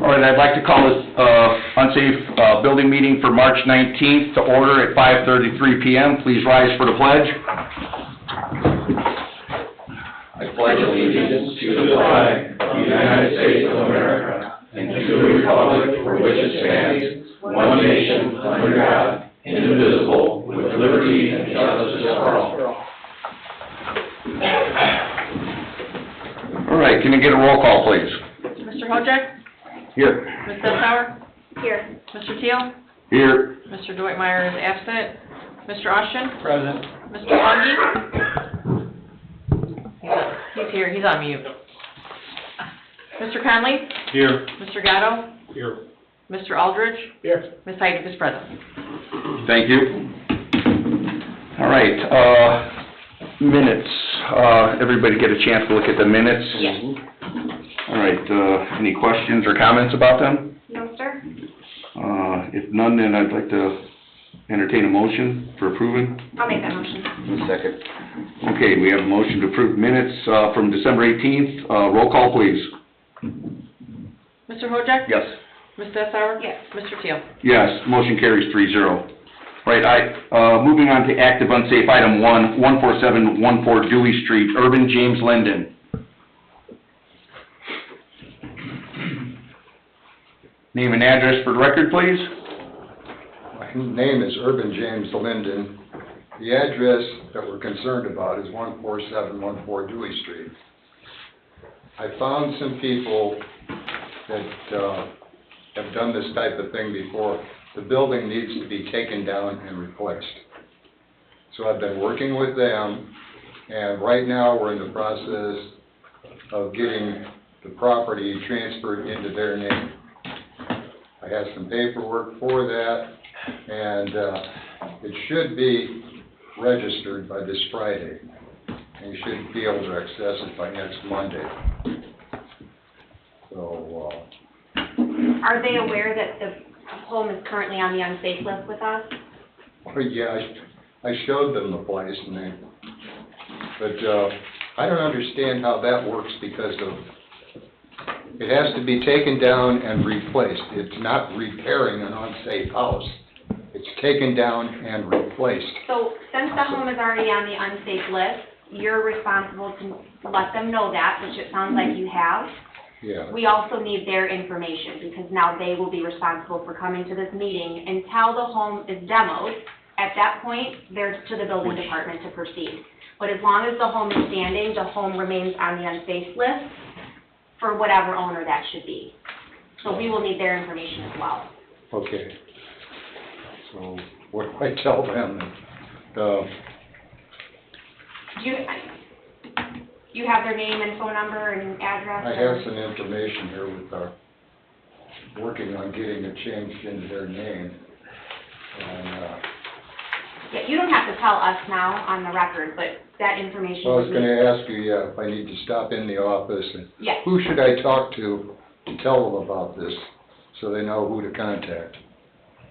All right, I'd like to call this unsafe building meeting for March 19th to order at 5:33 p.m. Please rise for the pledge. I pledge allegiance to the flag of the United States of America and to the republic for which it stands, one nation, under God, indivisible, with liberty and justice for all. All right, can you get a roll call, please? Mr. Hojek? Here. Ms. Steptower? Here. Mr. Teal? Here. Mr. Deutmeyer is absent. Mr. Austin? Present. Mr. Lungi? He's here, he's on mute. Mr. Conley? Here. Mr. Gatto? Here. Mr. Aldridge? Here. Ms. Heiduk is present. Thank you. All right, minutes. Everybody get a chance to look at the minutes? Yes. All right, any questions or comments about them? No, sir. If none, then I'd like to entertain a motion for approving. I'll make that motion. Second. Okay, we have a motion to approve minutes from December 18th. Roll call, please. Mr. Hojek? Yes. Ms. Steptower? Yes. Mr. Teal? Yes, motion carries 3-0. Right, moving on to active unsafe item 1, 14714 Dewey Street, Urban James Linden. Name and address for the record, please. My name is Urban James Linden. The address that we're concerned about is 14714 Dewey Street. I found some people that have done this type of thing before. The building needs to be taken down and replaced. So I've been working with them, and right now we're in the process of getting the property transferred into their name. I have some paperwork for that, and it should be registered by this Friday, and you should be able to access it by next Monday. So, Are they aware that the home is currently on the unsafe list with us? yeah, I showed them the place, and but I don't understand how that works because of, it has to be taken down and replaced. It's not repairing an unsafe house. It's taken down and replaced. So since the home is already on the unsafe list, you're responsible to let them know that, which it sounds like you have. Yeah. We also need their information because now they will be responsible for coming to this meeting until the home is demoed. At that point, they're to the building department to proceed. But as long as the home is standing, the home remains on the unsafe list for whatever owner that should be. So we will need their information as well. Okay. So what do I tell them? You have their name and phone number and address? I have some information here with working on getting it changed into their name. And, Yeah, you don't have to tell us now on the record, but that information. I was would going be- to ask you, if I need to stop in the office, and Yes. who should I talk to tell them about this, so they know who to contact?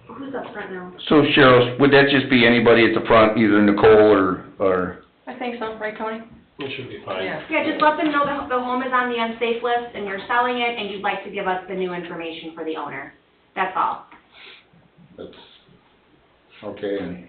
Who's up front now? So Cheryl, would that just be anybody at the front, either Nicole or? I think so, right, Tony? It should be fine. Yeah. Yeah, just let them know that the home is on the unsafe list and you're selling it and you'd like to give us the new information for the owner. That's all. That's, okay, and,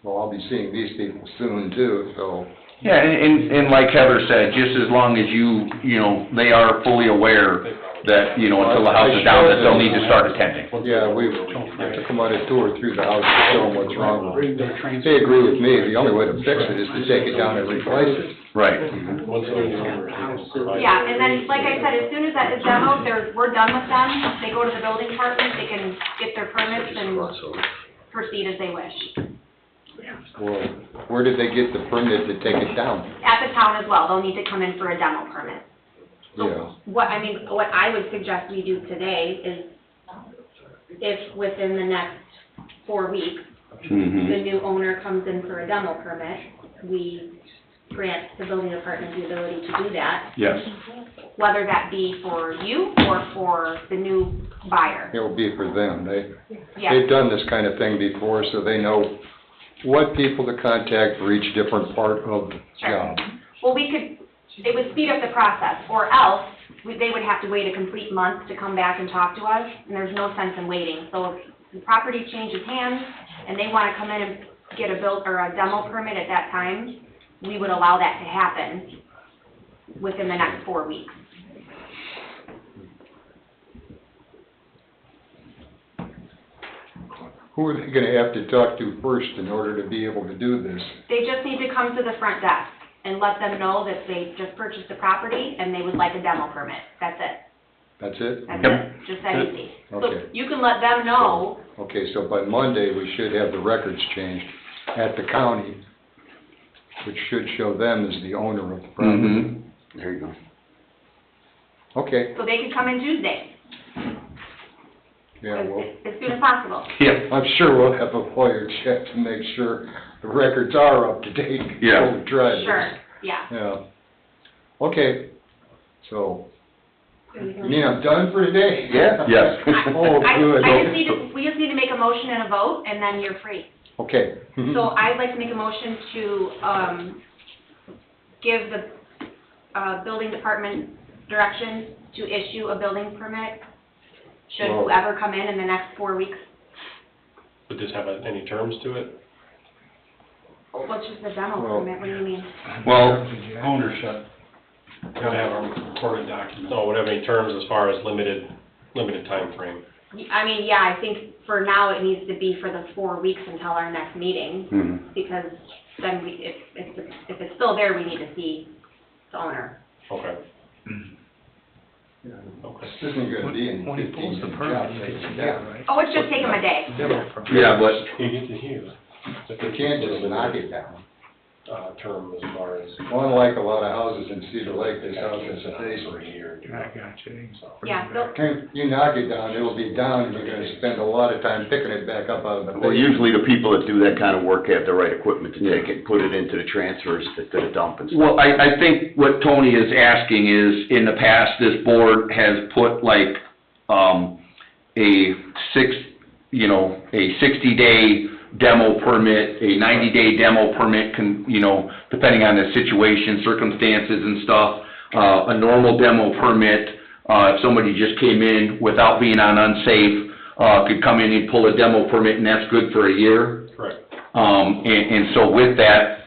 well, I'll be seeing these people soon too, so. Yeah, and like Heather said, just as long as you know, they are fully aware that, you know, until the house is down, that they'll need to start attending. Yeah, we took them on a tour through the house to show them what's wrong with it. They agree with me, the only way to fix it is to take it down and replace it. Right. Yeah, and then, like I said, as soon as that is demoed, we're done with them. They go to the building department, they can get their permits and proceed as they wish. Well, where did they get the permit to take it down? At the town as well, they'll need to come in for a demo permit. Yeah. What I would suggest we do today is, if within the next 4 weeks, the new owner comes in for a demo permit, we grant the building department the ability to do that. Yes. Whether that be for you or for the new buyer. It will be for them. Yeah. They've done this kind of thing before, so they know what people to contact for each different part of the Sure. job. Well, it would speed up the process, or else they would have to wait a complete month to come back and talk to us, and there's no sense in waiting. So if the property changes hands and they want to come in and get a demo permit at that time, we would allow that to happen within the next 4 weeks. Who are they gonna have to talk to first in order to be able to do this? They just need to come to the front desk and let them know that they just purchased the property and they would like a demo permit. That's it. That's it? That's it. Just that easy. So Okay. you can let them know. Okay, so by Monday, we should have the records changed at the county, which should show them as the owner of the property. Mm-hmm. There you go. Okay, So they can come in Tuesday, yeah, well, as soon as possible. Yeah. I'm sure we'll have a lawyer check to make sure the records are up to date Yeah. before we try this. Sure, yeah. Yeah. Okay, so, you mean I'm done for today? Yeah. Yes. Oh, good. We just need to make a motion and a vote, and then you're free. Okay. So I'd like to make a motion to, give the, building department direction to issue a building permit, should Well- whoever come in the next 4 weeks. Would this have any terms to it? What's just a demo Well- permit, what do you mean? Well, Ownership. Gotta have a recorded document. No, would have any terms as far as limited time frame? I mean, yeah, I think for now it needs to be for the 4 weeks until our next meeting, mhm. because then if it's still there, we need to see the owner. Okay. This isn't gonna be in When he 15 pulls the minutes. permit, he gets a demo, right? Oh, it's just taking them a day. Demo permit. Yeah, but, You get to use. You can't just knock it down. Term as far as. Unlike a lot of houses in Cedar Lake, this house has a For basement. a year. I got you. Yeah, so, You knock it down, it'll be down, and you're gonna spend a lot of time picking it back up out of the Well, basement. usually the people that do that kind of work have the right equipment to take it, put it into the transfers, to the dump and stuff. well, I think what Tony is asking is, in the past, this board has put like, a 60-day demo permit, a 90-day demo permit, depending on the situation, circumstances and stuff. A normal demo permit, if somebody just came in without being on Unsafe, could come in and pull a demo permit, and that's good for a year. Correct. And so with that,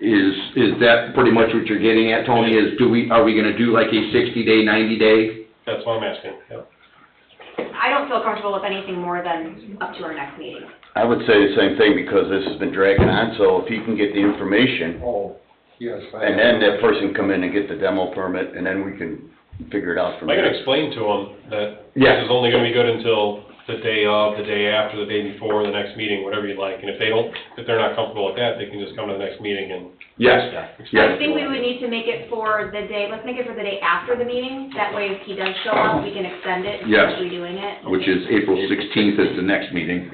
is that pretty much what you're getting at, Tony, are we gonna do like a 60-day, 90-day? That's what I'm asking, yep. I don't feel comfortable with anything more than up to our next meeting. I would say the same thing, because this has been dragging on, so if he can get the information, Oh, yes. and then that person come in and get the demo permit, and then we can figure it out from I can there. explain to them that Yeah. this is only gonna be good until the day of, the day after, the day before, the next meeting, whatever you'd like. And if they're not comfortable with that, they can just come to the next meeting and. Yes, I yes. think we would need to make it for the day, let's make it for the day after the meeting, that way if he does show up, we can extend it Yes. instead of redoing it. Which is April 16th is the next meeting.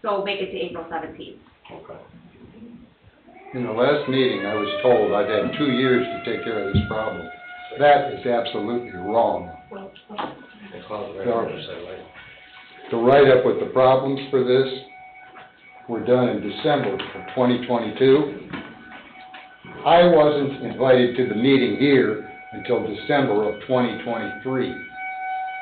So make it to April 17th. Okay. In the last meeting, I was told I'd had 2 years to take care of this problem. That is absolutely wrong. The write-up with the problems for this were done in December of 2022. I wasn't invited to the meeting here until December of 2023.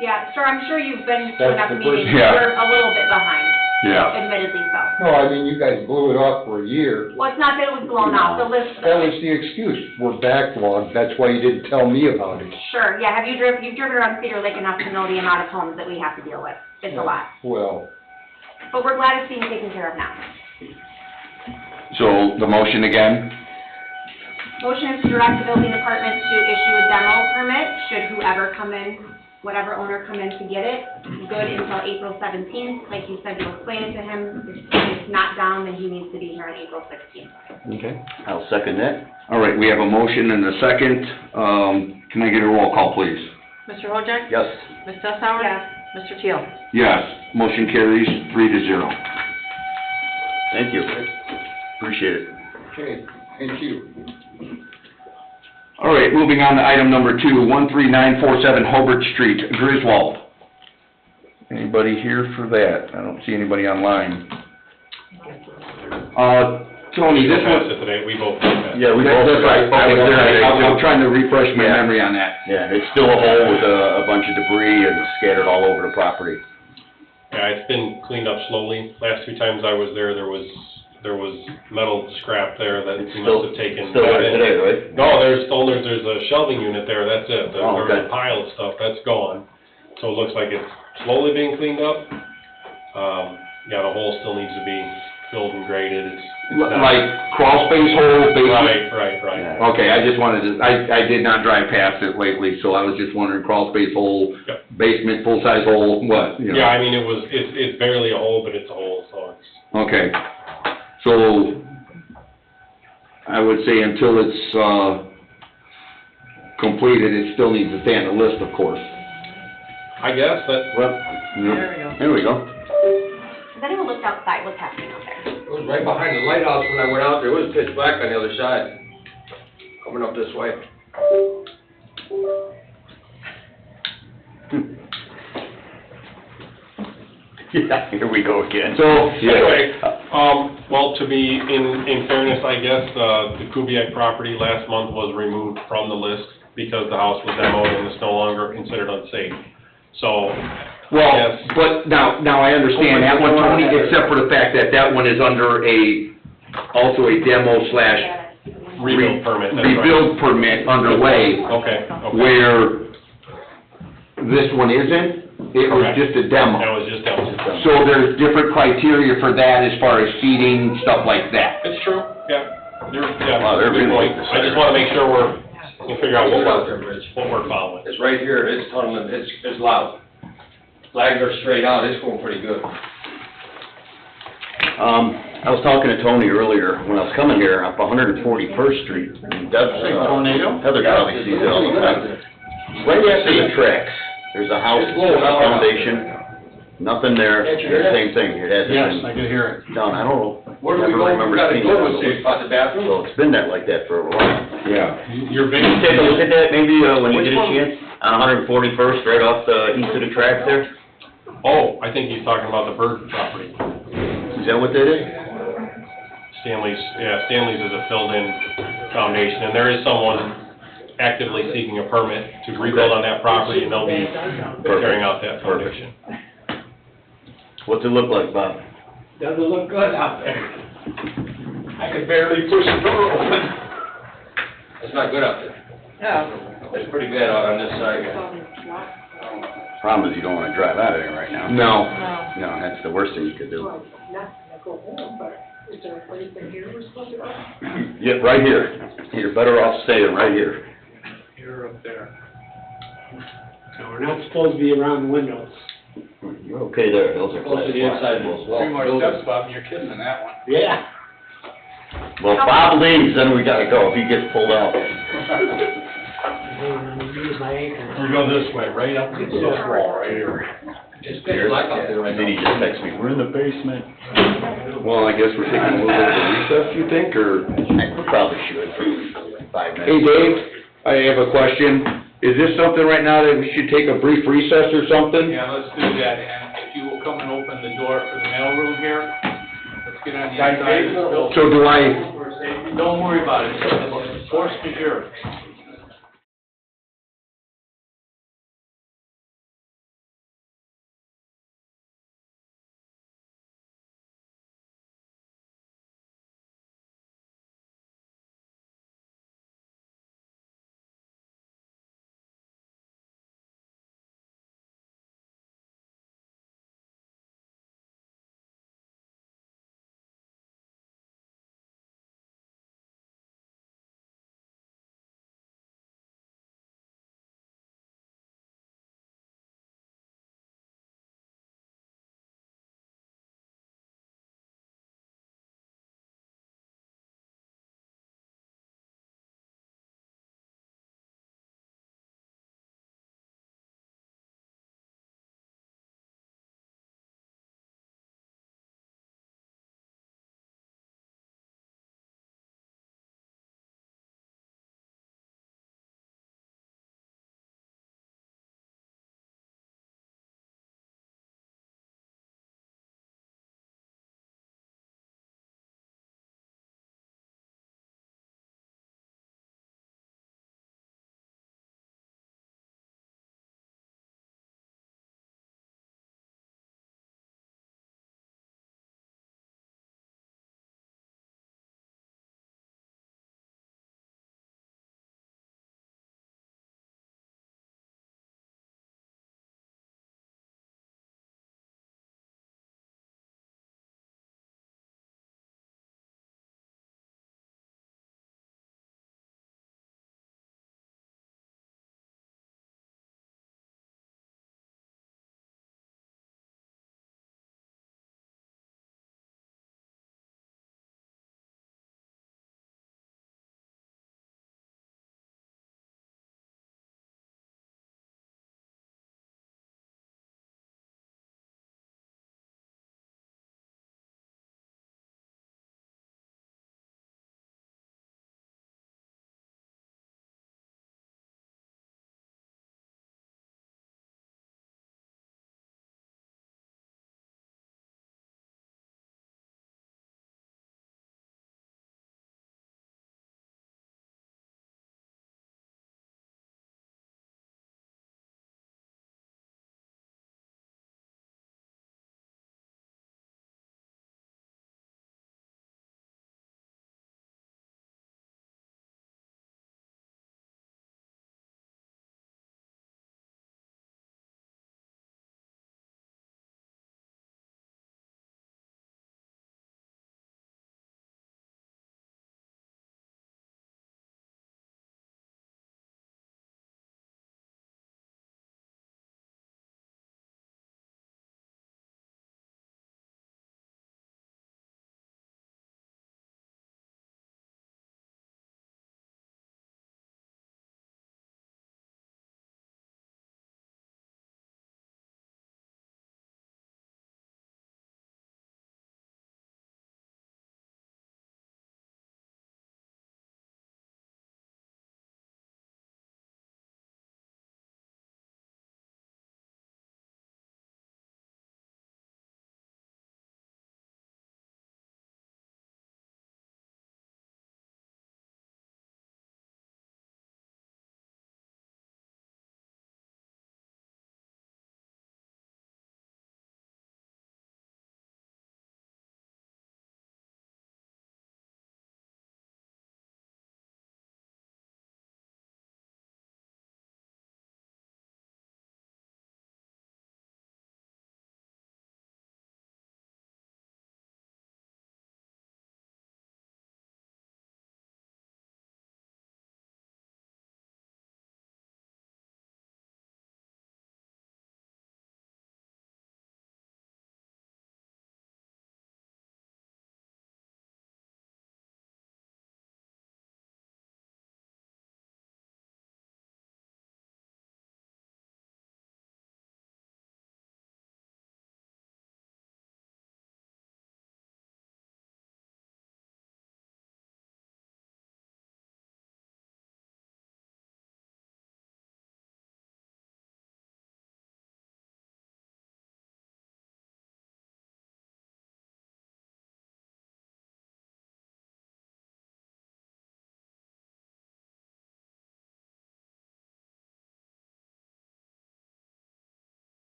Yeah, sir, I'm sure you've been to That's enough the meetings, first- Yeah. we're a little bit behind, Yeah. admittedly so. No, I mean, you guys blew it off for a year. Well, it's not that it was blown off, the list. That was the excuse. We're backlogged, that's why you didn't tell me about it. Sure, yeah, you've driven around Cedar Lake enough to know the amount of homes that we have to deal with. It's a lot. Well, But we're glad it's being taken care of now. So the motion again? Motion is to direct the building department to issue a demo permit, should whoever come in, whatever owner come in to get it, good until April 17th. Like you said, you'll explain it to him. If it's not down, then he needs to be here on April 16th. Okay. I'll second that. All right, we have a motion and a second. Can I get a roll call, please? Mr. Wojak? Yes. Ms. Sussauer? Yes. Mr. Teal? Yes, motion carries 3-0. Thank you. Appreciate it. okay, thank you. All right, moving on to item number 2, 13947 Hobart Street, Griswold. Anybody here for that? I don't see anybody online. Tony, this Passed one, it today, we both passed it. Yeah, we both. that's right, I was there, I'm too. trying to refresh my Yeah. memory on that. Yeah, it's still a hole with a bunch of debris and scattered all over the property. Yeah, it's been cleaned up slowly. Last 2 times I was there, there was metal scrap there that It's he still, must have taken. still there back in. today, right? No, there's a shelving unit there, that's it. Oh, There was okay. a pile of stuff, that's gone. So it looks like it's slowly being cleaned up. Yeah, the hole still needs to be filled and graded. It's not- Like crawl space hole, basement? Right. Yeah. Okay, I just wanted to, I did not drive past it lately, so I was just wondering, crawl space hole, Yep. basement, full-size hole, what, you know? Yeah, I mean, it's barely a hole, but it's a hole, so it's, Okay, so I would say until it's, completed, it still needs to stay on the list, of course. I guess that, Well, There we go. There we go. Has anyone looked outside, what's happening out there? It was right behind the lighthouse when I went out there, it was pitch black on the other side, coming up this way. yeah, here we go again. So, anyway, well, to be, in fairness, I guess, the Kubiak property last month was removed from the list because the house was demoed and it's no longer considered unsafe. So, well, Yes. but now I understand that one, Tony, except for the fact that that one is under also a demo slash rebuild permit, that's right. rebuild permit underway, Okay. where this one isn't, it was Correct. just a That demo. was just demo. So there's different criteria for that as far as seating, stuff like that. It's true, yeah. Wow, they're Good really point. I just wanna make sure we'll figure out Hold out there, Rich. what we're following. It's right here, it's tunneling, it's loud. Flags are straight out, it's going pretty good. I was talking to Tony earlier, when I was coming here, up 141st Street, and Deb's, Tornado? Heather probably sees it all the time. Right after the tracks, there's a house, It's blowing out. foundation, nothing there, Can't you hear that? same thing, it hasn't been can hear it. done, I don't know. Where do we never go, we remember gotta seeing go it on with the safe spot, the bathroom? So it's been that like that for a while. Yeah. Your Can you take a look at that, maybe, when you get a chance, on 141st, right off the east of the tracks there? Oh, I think he's talking about the Bird property. Is that what that is? Stanley's is a filled-in foundation, and there is someone actively seeking a permit to rebuild on that property, and they'll be carrying out that foundation. What's it look like, Bob? Doesn't look good out there. I could barely push the door open. It's not good out there. Yeah. It's pretty bad out on this side. Problem is you don't wanna drive out of there right now. No. No. No, that's the worst thing you could do. Not gonna go home, but is there a place in here we're supposed to go? Yeah, right here. You're better off staying right here. You're up there. No, we're not supposed to be around the windows. You're okay there, those are Close to the glass inside blocks. wall. Three more steps, Bob, and you're kissing that one. Yeah. Well, if Bob leaves, then we gotta go, if he gets pulled out. Use my ankle. We go this way, right up to this wall, right here. It's pitch black out there right And then he now. just texts me, we're in the basement. Well, I guess we're taking a little bit of a recess, you think, or? I probably should for 5 minutes. Hey, Dave, I have a question. Is this something right now that we should take a brief recess or something? Yeah, let's do that, and if you will come and open the door for the mailroom here, let's get on the inside of this building. So do I, Don't worry about it, it's force majeure.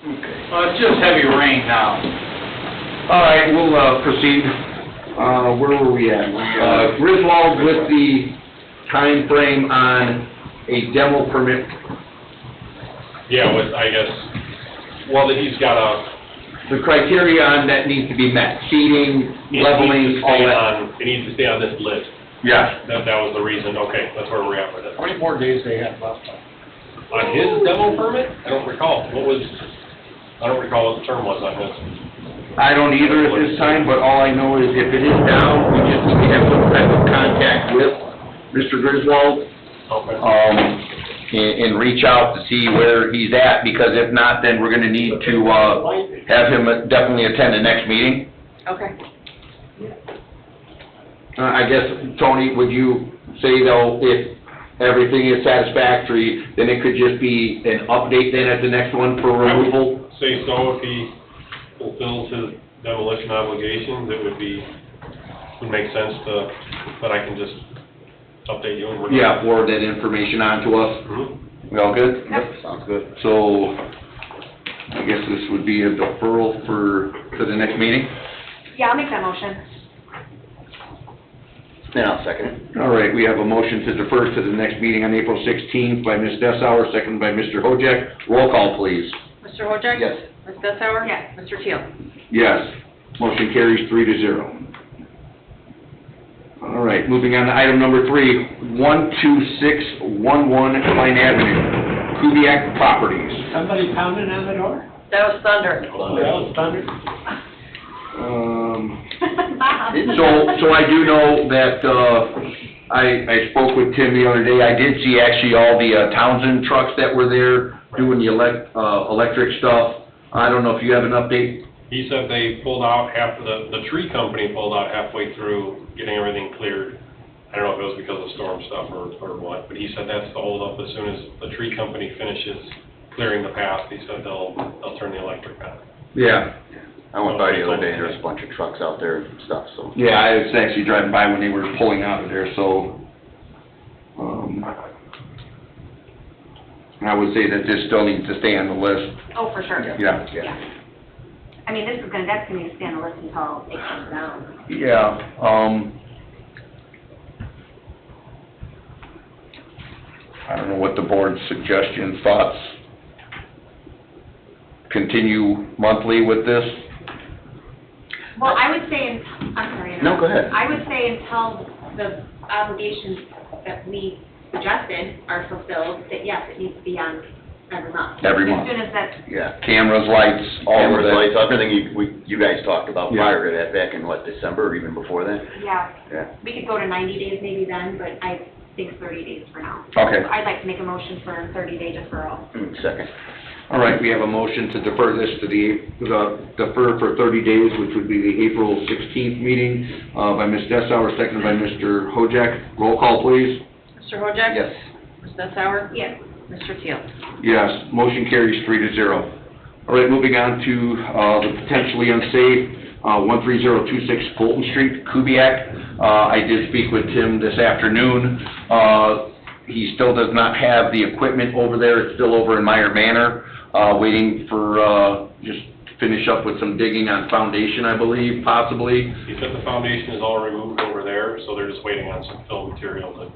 It's just heavy rain now. All right, we'll, proceed. Where were we at? Griswold with the time frame on a demo permit. Yeah, I guess, well, that he's got The criteria on that needs to be met, seating, leveling, all that. It needs to stay on this list. Yeah. That was the reason, okay, that's where we're at with it. How many more days they have left? On his demo permit, I don't recall, I don't recall what the term was on his. I don't either at this time, but all I know is if it is down, we just need to have some type of contact with Mr. Griswold, Okay. and reach out to see where he's at, because if not, then we're gonna need to, have him definitely attend the next meeting. Okay. I guess, Tony, would you say though, if everything is satisfactory, then it could just be an update then at the next one for removal? Say so, if he fulfills his demolition obligations, it would make sense that I can just update you and we're. Yeah, forward that information on to us. Mhm. We all good? Yep. Sounds good. So, I guess this would be a deferral to the next meeting? Yeah, I'll make that motion. Then I'll second it. All right, we have a motion to defer to the next meeting on April 16th by Ms. Dessauer, seconded by Mr. Hojek. Roll call, please. Mr. Wojciak? Yes. Ms. Dessauer? Yes. Mr. Teal? Yes. Motion carries 3-0. All right, moving on to item number 3, 12611 Pine Avenue, Kubiak Properties. Somebody pounding on the door? That was thunder. Oh, that was thunder? Bob. So I do know that, I spoke with Tim the other day. I did see actually all the Townsend trucks that were there doing the electric stuff. I don't know if you have an update? He said they pulled out the tree company pulled out halfway through getting everything cleared. I don't know if it was because of storm stuff or what, but he said that's the holdup. As soon as the tree company finishes clearing the path, he said they'll turn the electric on. Yeah. I went by the other day, there was a bunch of trucks out there and stuff, so. Yeah, I was actually driving by when they were pulling out of there, so, I would say that this still needs to stay on the list. Oh, for sure. Yeah. Yeah. I mean, that's gonna need to stay on the list until it comes down. Yeah, I don't know what the board's suggestion, thoughts. Continue monthly with this? Well, I would say, I'm sorry. No, go ahead. I would say until the obligations that we suggested are fulfilled, that yes, it needs to be on every month. Every month. As soon as that's, Yeah. Cameras, lights, all of Cameras, that. lights, everything you guys talked about Yeah. prior to that, back in what, December or even before that? yeah, Yeah. we could go to 90 days maybe then, but I think 30 days for now. Okay. I'd like to make a motion for a 30-day deferral. Second. All right, we have a motion to defer this to defer for 30 days, which would be the April 16th meeting, by Ms. Dessauer, seconded by Mr. Hojek. Roll call, please. Mr. Wojciak? Yes. Ms. Dessauer? Yes. Mr. Teal? Yes, motion carries 3-0. All right, moving on to, the potentially unsafe, 13026 Fulton Street, Kubiak. I did speak with Tim this afternoon. He still does not have the equipment over there. It's still over in Meyer Manor, waiting for, just to finish up with some digging on foundation, I believe, possibly. He said the foundation is all removed over there, so they're just waiting on some fill material to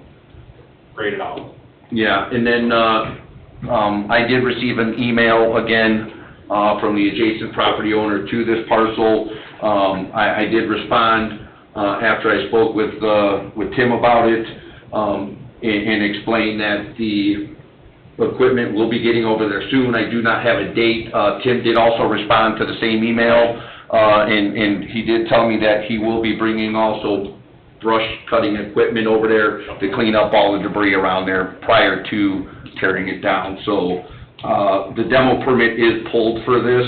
grade it out. Yeah, and then, I did receive an email again, from the adjacent property owner to this parcel. I did respond, after I spoke with Tim about it, and explain that the equipment will be getting over there soon. I do not have a date. Tim did also respond to the same email, and he did tell me that he will be bringing also brush cutting equipment over there to clean up all the debris around there prior to tearing it down. So, the demo permit is pulled for this,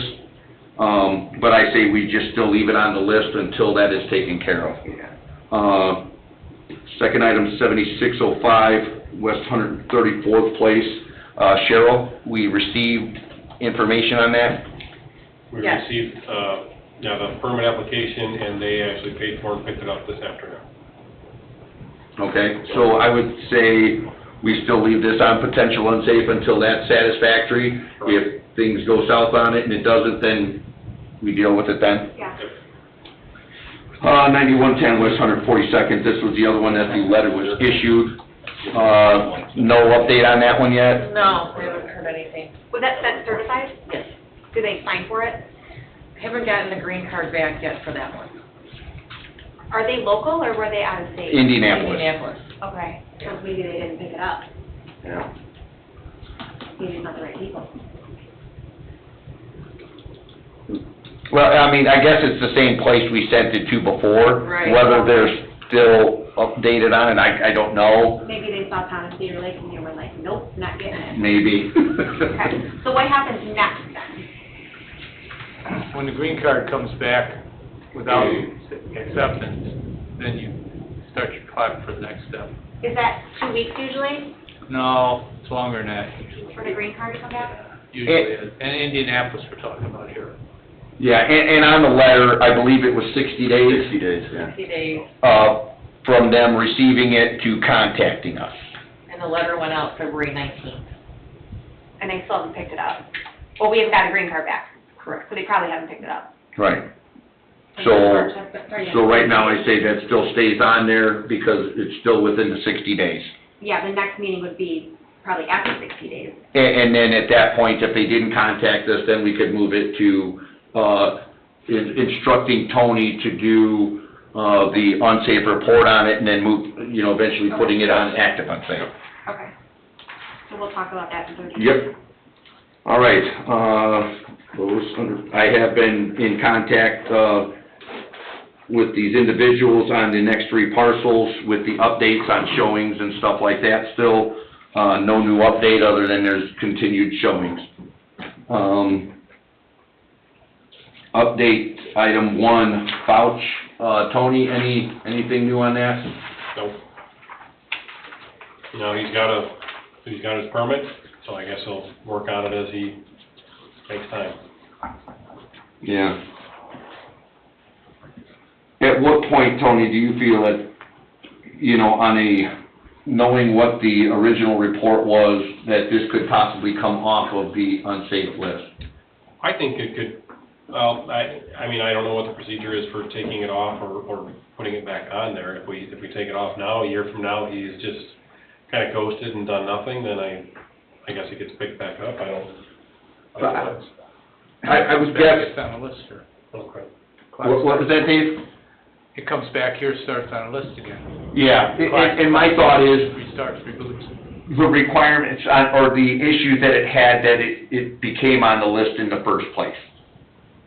but I say we just still leave it on the list until that is taken care of. Second item, 7605 West 134th Place. Cheryl, we received information on that? We Yes. received, the permit application, and they actually paid for and picked it up this afternoon. Okay, so I would say we still leave this on potential unsafe until that's satisfactory. things go south on it and it doesn't, then we deal with it then. Yeah. 9110 West 142nd, this was the other one that the letter was issued. No update on that one yet? No, I haven't heard anything. Was that's certified? Yes. Did they sign for it? Haven't gotten the green card back yet for that one. Are they local or were they out of state? Indianapolis. Indianapolis. Okay, so maybe they didn't pick it up. Yeah. Maybe it's not the right people. Well, I mean, I guess it's the same place we sent it to before. Right. Whether they're still updated on it, I don't know, Maybe they saw Town of Cedar Lake and they were like, nope, not getting it. maybe. Okay, so what happens next then? When the green card comes back without acceptance, then you start your clock for the next step. Is that 2 weeks usually No, it's longer than that usually. for the green card to come back? Usually is. And Indianapolis we're talking about here. Yeah, and on the letter, I believe it was 60 days. 60 days, yeah. 60 days, From them receiving it to contacting us. and the letter went out February 19th. And they still haven't picked it up? Well, we haven't got a green card back, Correct. so they probably haven't picked it up. Right. So right now I say that still stays on there because it's still within the 60 days. Yeah, the next meeting would be probably after 60 days. And then at that point, if they didn't contact us, then we could move it to, instructing Tony to do, the unsafe report on it and then move, eventually putting it on active unsafe. Okay. So we'll talk about that in 30 days. Yep. All right, I have been in contact, with these individuals on the next 3 parcels with the updates on showings and stuff like that. Still, no new update other than there's continued showings. Update item 1, vouch. Tony, anything new on that? Nope. No, he's got his permit, so I guess he'll work on it as he takes time. Yeah. At what point, Tony, do you feel that, knowing what the original report was, that this could possibly come off of the unsafe list? I think it could, well, I mean, I don't know what the procedure is for taking it off or putting it back on there. If we take it off now, a year from now, he's just kind of ghosted and done nothing, then I guess it gets picked back up. I would guess, It's on the list here. Okay. what was that, Dave? It comes back here, starts on the list again. Yeah, and my thought is, Restarts, reboots. the requirements on, or the issue that it had, that it became on the list in the first place.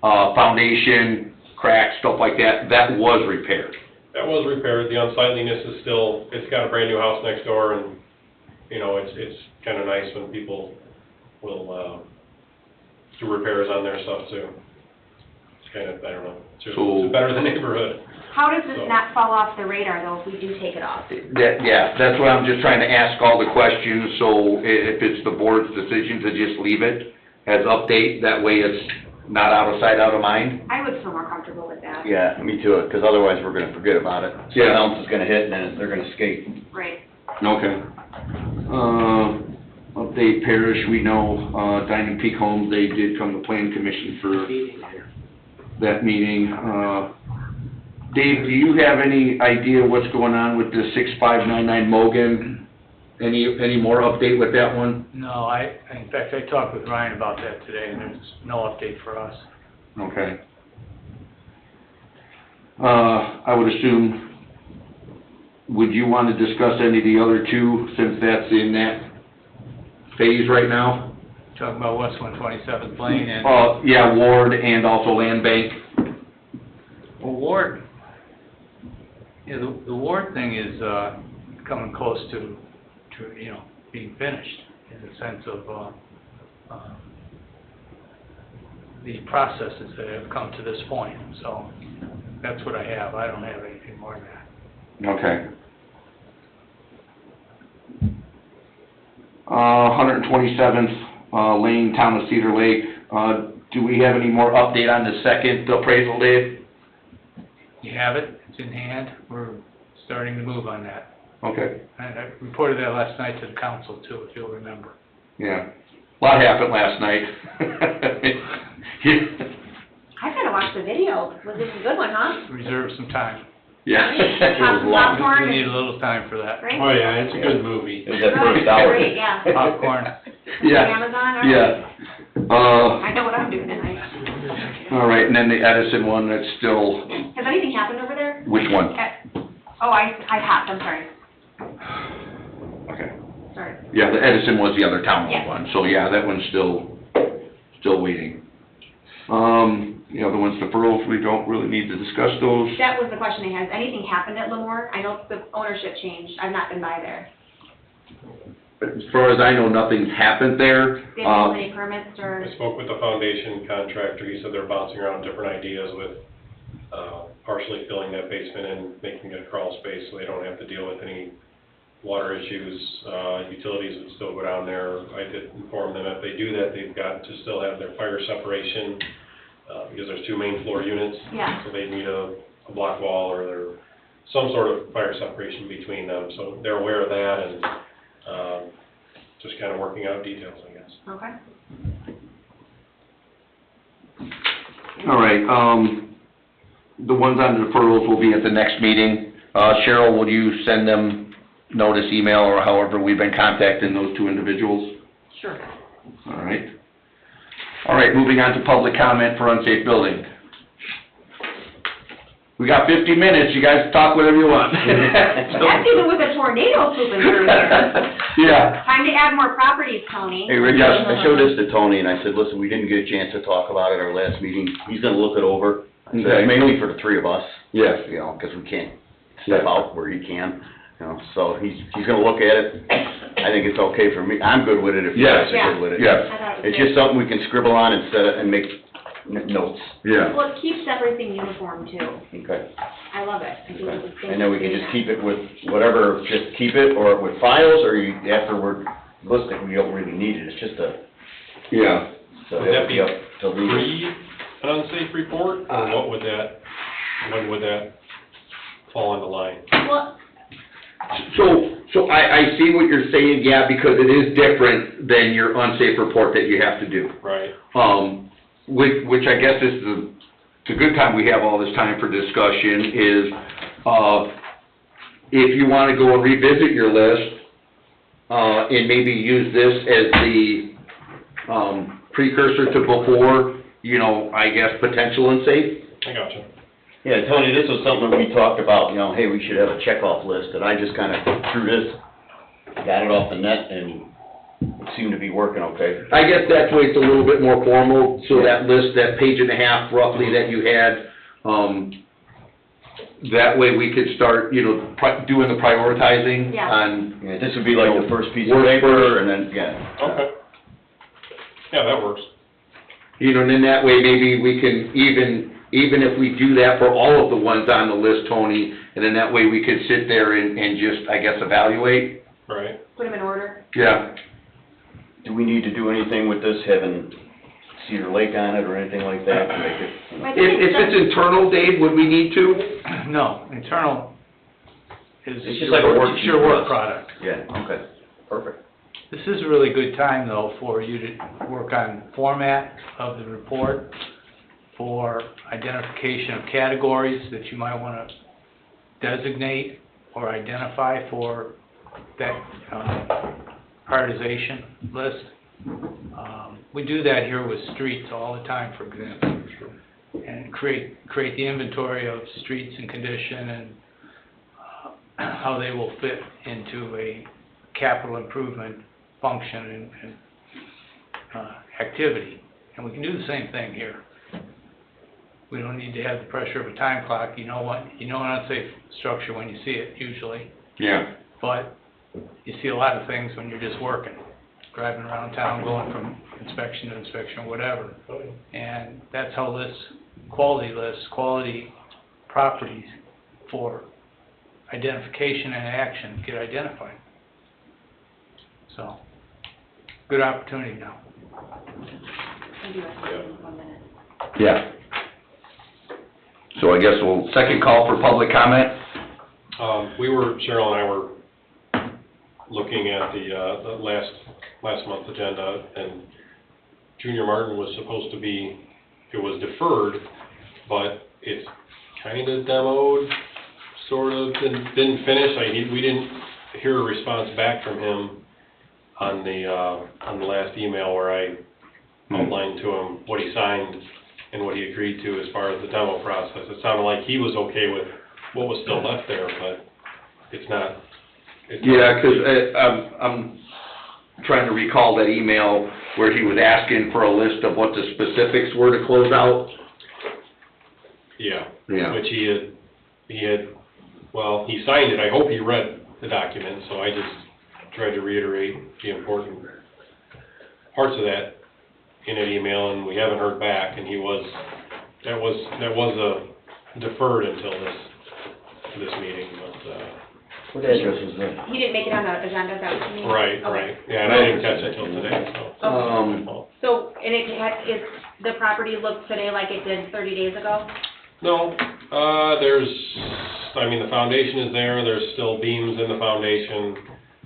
Foundation, cracks, stuff like that, that was repaired. That was repaired. The unsightliness is still, it's got a brand new house next door, and, it's kind of nice when people will, do repairs on their stuff too. It's kind of, I don't know, it's better than the neighborhood. How does this So- not fall off the radar though if we do take it off? Yeah, that's what I'm just trying to ask all the questions, so if it's the board's decision to just leave it as update, that way it's not out of sight, out of mind. I would feel more comfortable with that. Yeah, me too, because otherwise we're gonna forget about it. Yeah. Someone else is gonna hit and then they're gonna skate. Right. Okay. Update parish, we know, Diamond Peak Homes, they did come to plan commission for that meeting. Dave, do you have any idea what's going on with the 6599 Mogan? Any more update with that one? No, in fact, I talked with Ryan about that today, and there's no update for us. Okay. I would assume, would you want to discuss any of the other 2, since that's in that phase right now? Talking about West 127th Lane and Yeah, Ward and also Land Bank. Ward. Yeah, the Ward thing is coming close to being finished, in the sense of the processes that have come to this point. So that's what I have. I don't have anything more than that. Okay. 127th Lane, Town of Cedar Lake. Do we have any more update on the second appraisal, Dave? You have it. It's in hand. We're starting to move on that. Okay, And I reported that last night to the council too, if you'll remember. yeah. A lot happened last night. I gotta watch the video. Was this a good one, huh? Reserve some time. Yeah. Have some popcorn We need a and, little time for that. right? Oh, yeah, it's a good movie. It was that first hour. Great, yeah. Popcorn. Yeah. Amazon, all right. Yeah. I know what I'm doing tonight. All right, and then the Edison one, that's still, Has anything happened over there? which one? I have, I'm sorry. Okay. Sorry. Yeah, the Edison was the other town Yeah. one, so yeah, that one's still waiting. The other one's deferrals, we don't really need to discuss those. That was the question I had. Has anything happened at Lemoore? I know the ownership changed. I've not been by there. As far as I know, nothing's happened there. They haven't any permits or? I spoke with the foundation contractor, he said they're bouncing around different ideas with, partially filling that basement and making it a crawl space so they don't have to deal with any water issues. Utilities would still go down there. I did inform them if they do that, they've got to still have their fire separation, because there's 2 main floor units. Yeah. So they need a block wall or some sort of fire separation between them. So they're aware of that and, just kind of working out details, I guess. Okay. All right, the ones on deferrals will be at the next meeting. Cheryl, will you send them notice, email, or however we've been contacting those 2 individuals? Sure. All right. All right, moving on to public comment for unsafe building. We got 50 minutes, you guys talk whatever you want. That's even with a tornado swooping through here. Yeah. Time to add more properties, Tony. Hey, Rich, I showed this to Tony, and I said, listen, we didn't get a chance to talk about it at our last meeting. He's gonna look it over. I said, Okay. mainly for the 3 of us. Yes. You know, because we can't step out where he can, you know, so he's gonna look at it. I think it's okay for me. I'm good with it if you Yes. guys are good with it. Yes. I thought it was It's just good. something we can scribble on and set it and make notes. Yeah. Well, it keeps everything uniform too. Okay. I love it. I think Okay. it's a thing And then we to can do just that. keep it with whatever, just keep it, or with files, or you, after we're listed, we don't really need it, it's just a, Yeah. so Would it'll that be be up to legal. Pre an unsafe report, or what would that, when would that fall into line? Well, So I see what you're saying, yeah, because it is different than your unsafe report that you have to do. Right. Which I guess is it's a good time we have all this time for discussion is, if you wanna go and revisit your list, and maybe use this as the, precursor to before, I guess, potential unsafe. I gotcha. Yeah, Tony, this was something that we talked about, you know, hey, we should have a checkoff list, and I just kinda threw this, got it off the net, and it seemed to be working okay. I guess that's why it's a little bit more formal, so that list, that page and a half roughly that you had, that way we could start, doing the prioritizing Yeah. on, Yeah, this would be like the first piece of Work paper, first. and then, yeah. Okay. Yeah, that works. and then that way maybe we can even if we do that for all of the ones on the list, Tony, and then that way we could sit there and just, I guess, evaluate. Right. put them in order. Yeah. Do we need to do anything with this, having Cedar Lake on it, or anything like that, to make it, you know? I think If it's internal, Dave, would we need to? No, internal is It's just like a worksheet your for work us. product. Yeah, okay, perfect. This is a really good time, though, for you to work on format of the report, for identification of categories that you might want to designate or identify for that prioritization list. We do that here with streets all the time, for example, and create the inventory of streets and condition and how they will fit into a capital improvement function and activity. And we can do the same thing here. We don't need to have the pressure of a time clock. You know an unsafe structure when you see it usually, Yeah. but you see a lot of things when you're just working, driving around town, going from inspection to inspection, whatever. And that's how quality properties for identification and action get identified. So, good opportunity now. I'll do it in 1 minute. Yeah. So I guess second call for public comment. Cheryl and I were looking at the last last month's agenda, and Junior Martin was supposed to be, it was deferred, but it's kinda demoed, sort of, didn't finish. We didn't hear a response back from him on the last email where I outlined to him what he signed and what he agreed to as far as the demo process. It sounded like he was okay with what was still left there, but it's not. Yeah, 'cause I'm trying to recall that email where he was asking for a list of what the specifics were to close out. Yeah. Yeah. Which he had, well, he signed it. I hope he read the document, so I just tried to reiterate the important parts of that in an email, and we haven't heard back, and that was deferred until this meeting, but, What address is that? He didn't make it on the agenda, is that what you mean? right, Okay. right. Yeah, and I didn't catch it till today, so. So, and is the property look today like it did 30 days ago? No, the foundation is there's still beams in the foundation,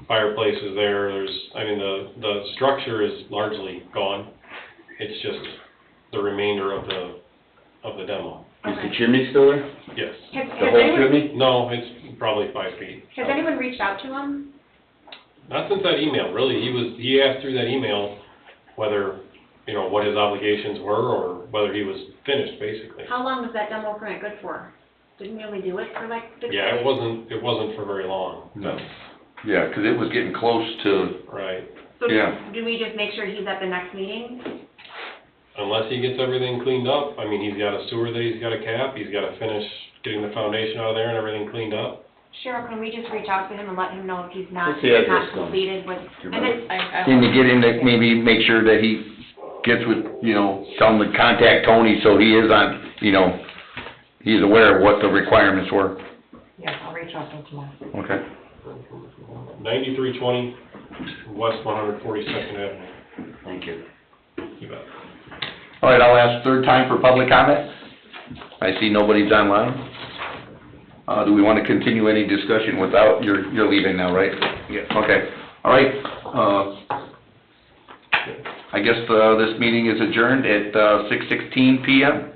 fireplace is there, the structure is largely gone. It's just the remainder of the demo. Is the chimney still there? Yes. Has The whole anyone, chimney? No, it's probably 5 feet. has anyone reached out to him? Not since that email, really. He asked through that email whether, what his obligations were or whether he was finished, basically. How long was that demo permit good for? Didn't we only do it for like 6 days? Yeah, it wasn't for very long. No. Yeah, 'cause it was getting close to, Right. So yeah. do we just make sure he's at the next meeting? Unless he gets everything cleaned up. He's got a sewer that he's got to cap, he's got to finish getting the foundation out of there and everything cleaned up. Cheryl, can we just reach out to him and let him know if he's not, What's the address, not completed with, Do you and remember? then, Can you get him to maybe make sure that he gets with, tell him to contact Tony so he is on, he's aware of what the requirements were. Yeah, I'll reach out to him tomorrow. Okay. 9320 West 142nd Avenue. Thank you. You bet. All right, I'll ask third time for public comment. I see nobody's online. Do we want to continue any discussion without, you're leaving now, right? Yeah. Okay, all right. I guess, this meeting is adjourned at, 6:16 PM.